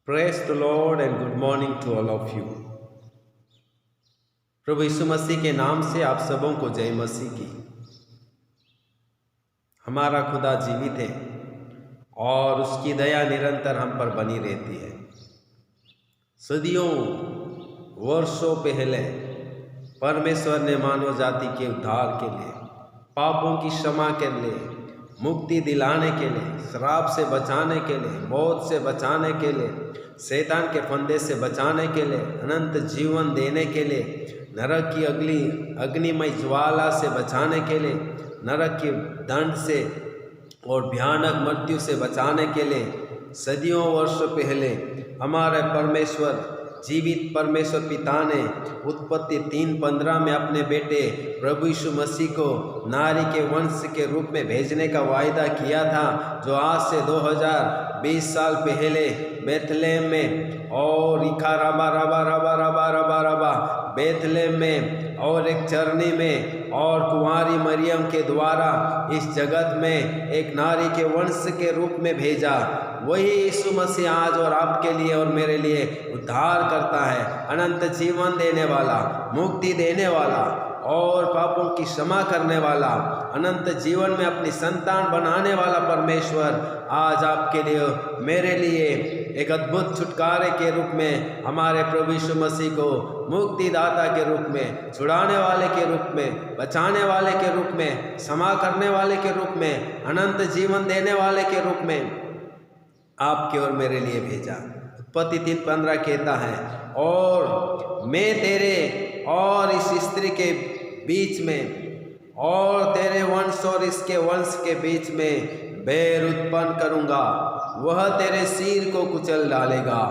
Praise the Lord and good morning to all of you। प्रभु यीशु मसीह के नाम से आप सबों को जय मसीह की। हमारा खुदा जीवित है और उसकी दया निरंतर हम पर बनी रहती है। सदियों वर्षों पहले परमेश्वर ने मानव जाति के उद्धार के लिए, पापों की क्षमा के लिए, मुक्ति दिलाने के लिए, श्राप से बचाने के लिए, मौत से बचाने के लिए, शैतान के फंदे से बचाने के लिए, अनंत जीवन देने के लिए, नरक की अग्निमय ज्वाला से बचाने के लिए, नरक के दंड से और भयानक मृत्यु से बचाने के लिए सदियों वर्षों पहले हमारे परमेश्वर, जीवित परमेश्वर पिता ने उत्पत्ति 3:15 में अपने बेटे प्रभु यीशु मसीह को नारी के वंश के रूप में भेजने का वायदा किया था, जो आज से 2020 साल पहले बेथलेहम में और इखा रबा रबा रबा रबा रबा रबा बेथलेहम में और एक चरनी में और कुंवारी मरियम के द्वारा इस जगत में एक नारी के वंश के रूप में भेजा। वही यीशु मसीह आज और आपके लिए और मेरे लिए उद्धार करता है, अनंत जीवन देने वाला, मुक्ति देने वाला और पापों की क्षमा करने वाला, अनंत जीवन में अपनी संतान बनाने वाला परमेश्वर आज आपके लिए मेरे लिए एक अद्भुत छुटकारे के रूप में, हमारे प्रभु यीशु मसीह को मुक्तिदाता के रूप में, छुड़ाने वाले के रूप में, बचाने वाले के रूप में, क्षमा करने वाले के रूप में, अनंत जीवन देने वाले के रूप में आपके और मेरे लिए भेजा। उत्पत्ति 3:15 कहता है, और मैं तेरे और इस स्त्री के बीच में और तेरे वंश और इसके वंश के बीच में बैर उत्पन्न करूँगा, वह तेरे सिर को कुचल डालेगा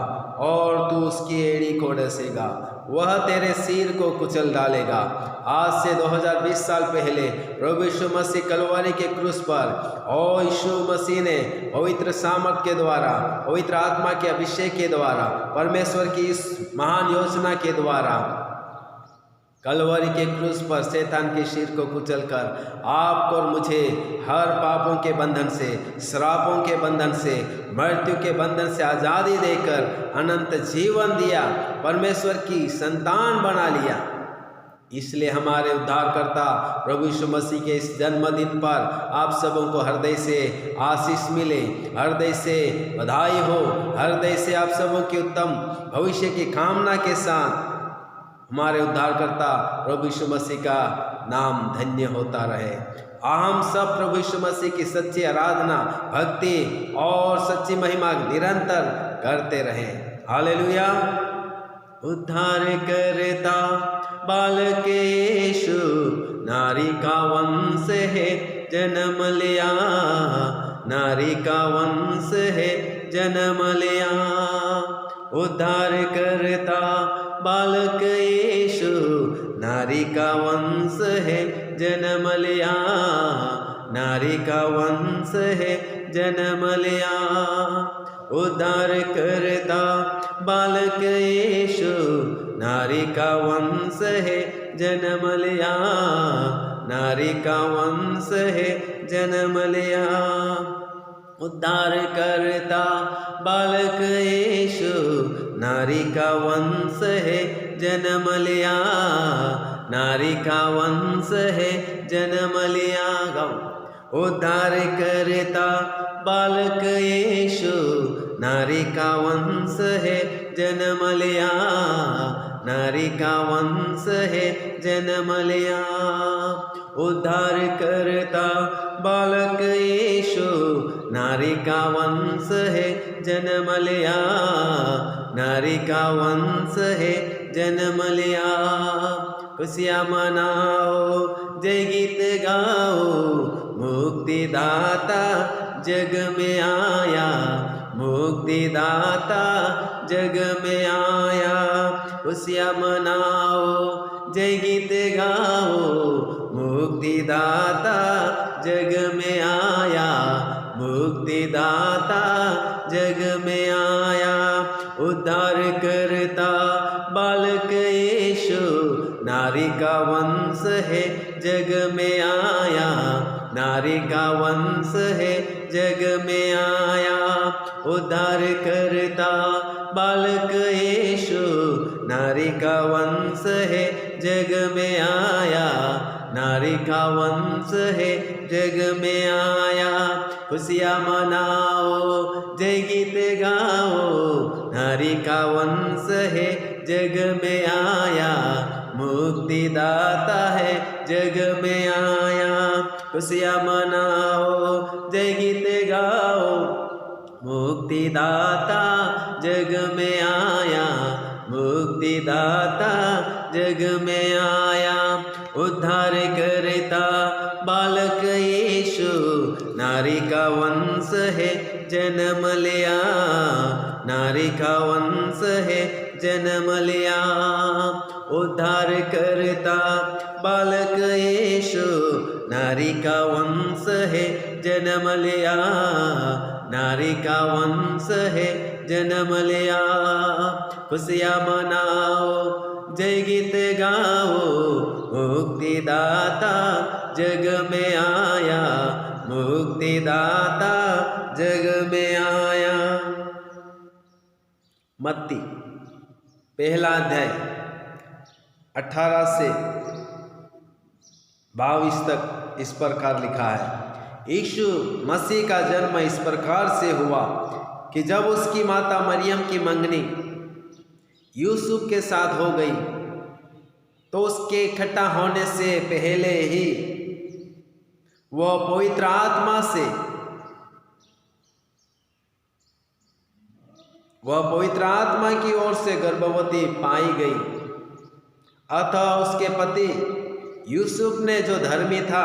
और तू उसकी एड़ी को डसेगा। वह तेरे सिर को कुचल डालेगा। आज से 2020 साल पहले प्रभु यीशु मसीह कलवरी के क्रूस पर और यीशु मसीह ने पवित्र सामर्थ के द्वारा, पवित्र आत्मा के अभिषेक के द्वारा, परमेश्वर की इस महान योजना के द्वारा कलवरी के क्रूस पर शैतान के सिर को कुचलकर आपको और मुझे हर पापों के बंधन से, श्रापों के बंधन से, मृत्यु के बंधन से आज़ादी देकर अनंत जीवन दिया, परमेश्वर की संतान बना लिया। इसलिए हमारे उद्धारकर्ता प्रभु यीशु मसीह के इस जन्मदिन पर आप सबों को हृदय से आशीष मिले, हृदय से बधाई हो, हृदय से आप सबों की उत्तम भविष्य की कामना के साथ हमारे उद्धारकर्ता प्रभु यीशु मसीह का नाम धन्य होता रहे। हम सब प्रभु यीशु मसीह की सच्ची आराधना, भक्ति और सच्ची महिमा निरंतर करते रहें। हालेलुया। उद्धार करता बालक यीशु, नारी का वंश है जन्म लिया, नारी का वंश है जन्म लिया। उद्धार करता बालक यीशु, नारी का वंश है जन्म लिया, नारी का वंश है जन्म लिया। उद्धार करता बालक यीशु, नारी का वंश है जन्म लिया, नारी का वंश है जन्म लिया। उद्धार करता बालक यीशु, नारी का वंश है जन्म लिया, नारी का वंश है जन्म लिया। उद्धार करता बालक यीशु, नारी का वंश है जन्म लिया, नारी का वंश है जन्म लिया। उद्धार करता बालक यीशु, नारी का वंश है जन्म लिया, नारी का वंश है जन्म लिया। खुशियाँ मनाओ, जय गीत गाओ, मुक्तिदाता जग में आया, मुक्तिदाता जग में आया। खुशियाँ मनाओ, जय गीत गाओ, मुक्तिदाता जग में आया, मुक्तिदाता जग में आया। उद्धार करता बालक यीशु, नारी का वंश है जग में आया, नारी का वंश है जग में आया। उद्धार करता बालक यीशु, नारी का वंश है जग में आया, नारी का वंश है जग में आया। खुशियाँ मनाओ, जय गीत गाओ, नारी का वंश है जग में आया, मुक्तिदाता है जग में आया। खुशियाँ मनाओ, जय गीत गाओ, मुक्तिदाता जग में आया, मुक्तिदाता जग में आया। उद्धार करता बालक यीशु, नारी का वंश है जन्म लिया, नारी का वंश है जन्म लिया। उद्धार करता बालक यीशु, नारी का वंश है जन्म लिया, नारी का वंश है जन्म लिया। खुशियाँ मनाओ, जय गीत गाओ, मुक्तिदाता जग में आया, मुक्तिदाता जग में आया। मत्ती पहला अध्याय 18 से 22 तक इस प्रकार लिखा है। यीशु मसीह का जन्म इस प्रकार से हुआ कि जब उसकी माता मरियम की मंगनी यूसुफ के साथ हो गई, तो उसके इकट्ठा होने से पहले ही वह पवित्र आत्मा की ओर से गर्भवती पाई गई। अतः उसके पति यूसुफ ने, जो धर्मी था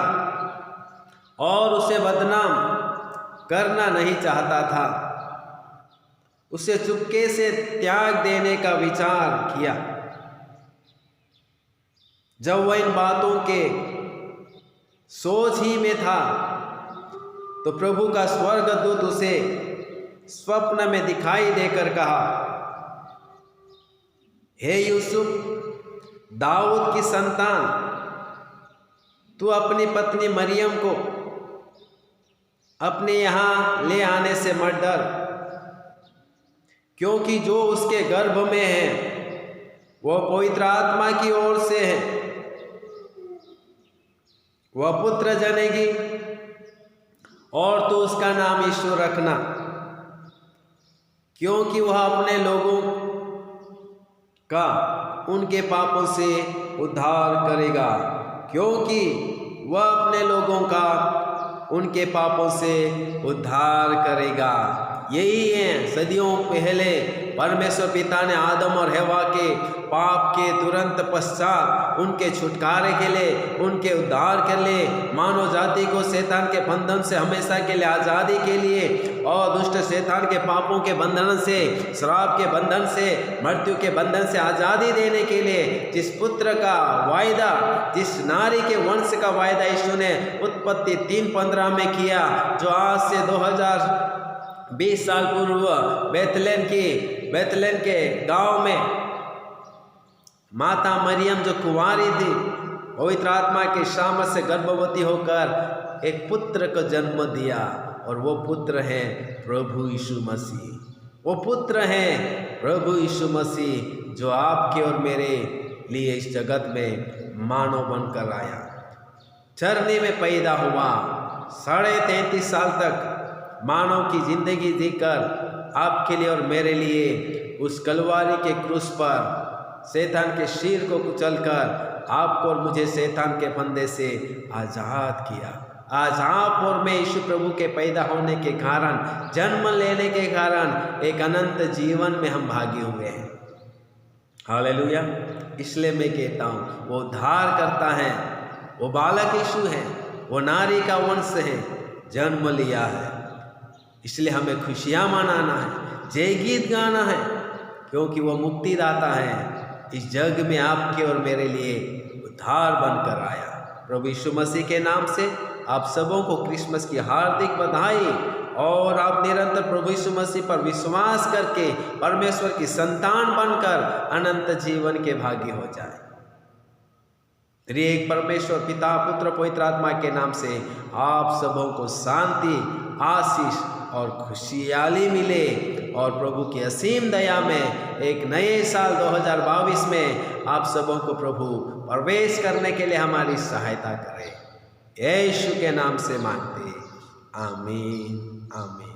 और उसे बदनाम करना नहीं चाहता था, उसे चुपके से त्याग देने का विचार किया। जब वह इन बातों के सोच ही में था, तो प्रभु का स्वर्गदूत उसे स्वप्न में दिखाई देकर कहा, हे यूसुफ, दाऊद की संतान, तू अपनी पत्नी मरियम को अपने यहाँ ले आने से मत डर, क्योंकि जो उसके गर्भ में है वह पवित्र आत्मा की ओर से है। वह पुत्र जनेगी और तू उसका नाम यीशु रखना, क्योंकि वह अपने लोगों का उनके पापों से उद्धार करेगा, क्योंकि वह अपने लोगों का उनके पापों से उद्धार करेगा। यही है, सदियों पहले परमेश्वर पिता ने आदम और हवा के पाप के तुरंत पश्चात उनके छुटकारे के लिए, उनके उद्धार के लिए, मानव जाति को शैतान के बंधन से हमेशा के लिए आज़ादी के लिए और दुष्ट शैतान के पापों के बंधन से, श्राप के बंधन से, मृत्यु के बंधन से आज़ादी देने के लिए जिस पुत्र का वायदा, जिस नारी के वंश का वायदा यीशु ने उत्पत्ति 3:15 में किया, जो आज से 2020 साल पूर्व बेथलेहम के गांव में माता मरियम जो कुंवारी थी, पवित्र आत्मा के सामर्थ से गर्भवती होकर एक पुत्र को जन्म दिया, और वो पुत्र है प्रभु यीशु मसीह। वो पुत्र है प्रभु यीशु मसीह, जो आपके और मेरे लिए इस जगत में मानव बनकर आया, चरनी में पैदा हुआ, 33.5 साल तक मानव की जिंदगी जीकर आपके लिए और मेरे लिए उस कलवारी के क्रूस पर शैतान के शीर को कुचलकर आपको और मुझे शैतान के फंदे से आज़ाद किया। आज आप और मैं यीशु प्रभु के पैदा होने के कारण, जन्म लेने के कारण एक अनंत जीवन में हम भागी हुए हैं। हालेलुया। इसलिए मैं कहता हूँ, वो उद्धार करता है, वो बालक यीशु है, वो नारी का वंश है, जन्म लिया है। इसलिए हमें खुशियाँ मनाना है, जय गीत गाना है, क्योंकि वो मुक्तिदाता है, इस जग में आपके और मेरे लिए उद्धार बनकर आया। प्रभु यीशु मसीह के नाम से आप सबों को क्रिसमस की हार्दिक बधाई, और आप निरंतर प्रभु यीशु मसीह पर विश्वास करके परमेश्वर की संतान बनकर अनंत जीवन के भागी हो जाए। त्रिएक परमेश्वर पिता, पुत्र, पवित्र आत्मा के नाम से आप सबों को शांति, आशीष और खुशहाली मिले और प्रभु की असीम दया में एक नए साल 2022 में आप सबों को प्रभु प्रवेश करने के लिए हमारी सहायता करें। यीशु के नाम से मांगते, आमीन आमीन।